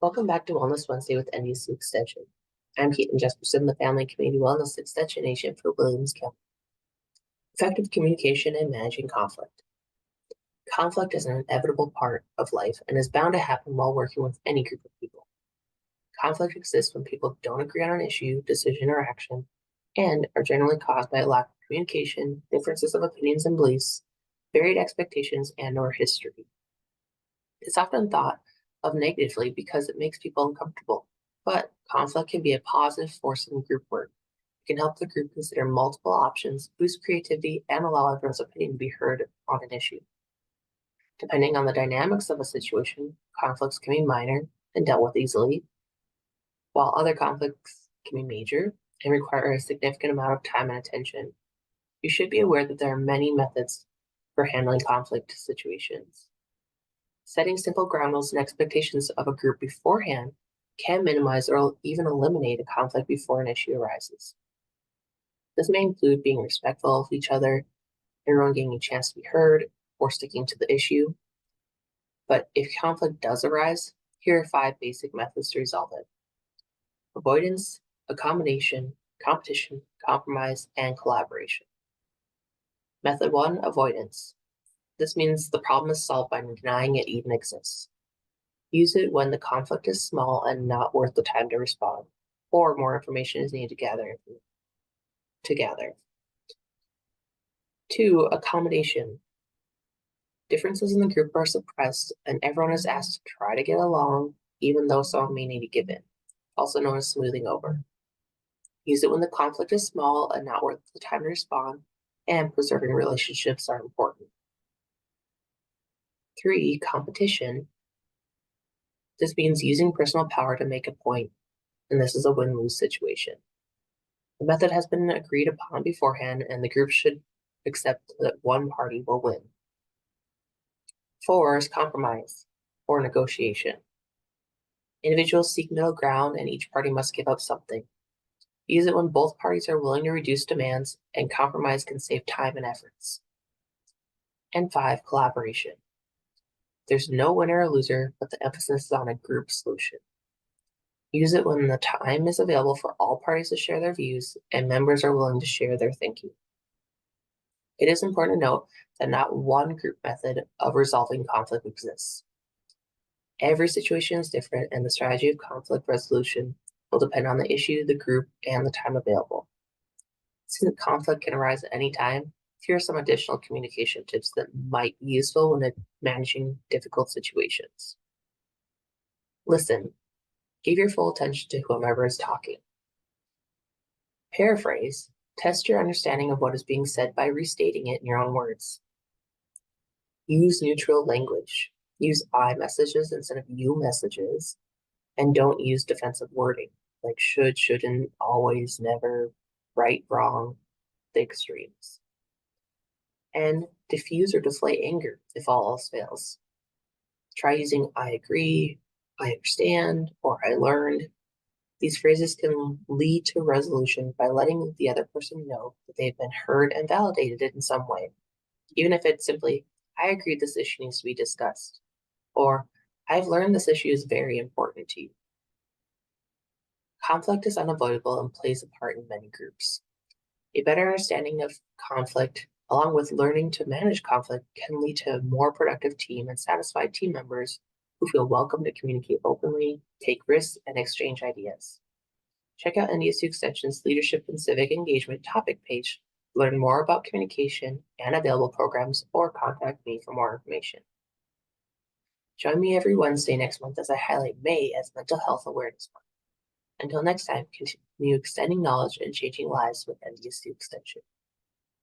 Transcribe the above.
Welcome back to Wellness Wednesday with NDC Extension. I'm Keaton Jesperson, the Family and Community Wellness Extension Agent for Williams County. Effective communication and managing conflict. Conflict is an inevitable part of life and is bound to happen while working with any group of people. Conflict exists when people don't agree on an issue, decision, or action, and are generally caused by a lack of communication, differences of opinions and beliefs, varied expectations, and/or history. It's often thought of negatively because it makes people uncomfortable, but conflict can be a positive force in group work. It can help the group consider multiple options, boost creativity, and allow everyone's opinion to be heard on an issue. Depending on the dynamics of a situation, conflicts can be minor and dealt with easily, while other conflicts can be major and require a significant amount of time and attention. You should be aware that there are many methods for handling conflict situations. Setting simple ground rules and expectations of a group beforehand can minimize or even eliminate a conflict before an issue arises. This may include being respectful of each other, everyone getting a chance to be heard, or sticking to the issue. But if conflict does arise, here are 5 basic methods to resolve it: avoidance, accommodation, competition, compromise, and collaboration. Method 1, avoidance. This means the problem is solved by denying it even exists. Use it when the conflict is small and not worth the time to respond, or more information is needed to gather. 2, accommodation. Differences in the group are suppressed, and everyone is asked to try to get along, even though someone may need to give in, also known as smoothing over. Use it when the conflict is small and not worth the time to respond, and preserving relationships are important. 3, competition. This means using personal power to make a point, and this is a win-lose situation. The method has been agreed upon beforehand, and the group should accept that one party will win. 4 is compromise, or negotiation. Individuals seek middle ground, and each party must give up something. Use it when both parties are willing to reduce demands, and compromise can save time and efforts. And 5, collaboration. There's no winner or loser, but the emphasis is on a group solution. Use it when the time is available for all parties to share their views and members are willing to share their thinking. It is important to note that not one group method of resolving conflict exists. Every situation is different, and the strategy of conflict resolution will depend on the issue, the group, and the time available. Since conflict can arise at any time, here are some additional communication tips that might be useful when managing difficult situations. Listen. Give your full attention to whomever is talking. Paraphrase. Test your understanding of what is being said by restating it in your own words. Use neutral language. Use I messages instead of you messages, and don't use defensive wording like should, shouldn't, always, never, right, wrong, the extremes. And diffuse or deflate anger if all else fails. Try using I agree, I understand, or I learned. These phrases can lead to resolution by letting the other person know that they've been heard and validated in some way, even if it's simply, I agree this issue needs to be discussed, or I've learned this issue is very important to you. Conflict is unavoidable and plays a part in many groups. A better understanding of conflict, along with learning to manage conflict, can lead to a more productive team and satisfied team members who feel welcome to communicate openly, take risks, and exchange ideas. Check out NDSU Extension's Leadership and Civic Engagement topic page to learn more about communication and available programs, or contact me for more information. Join me every Wednesday next month as I highlight May as Mental Health Awareness Month. Until next time, continue extending knowledge and changing lives with NDSU Extension.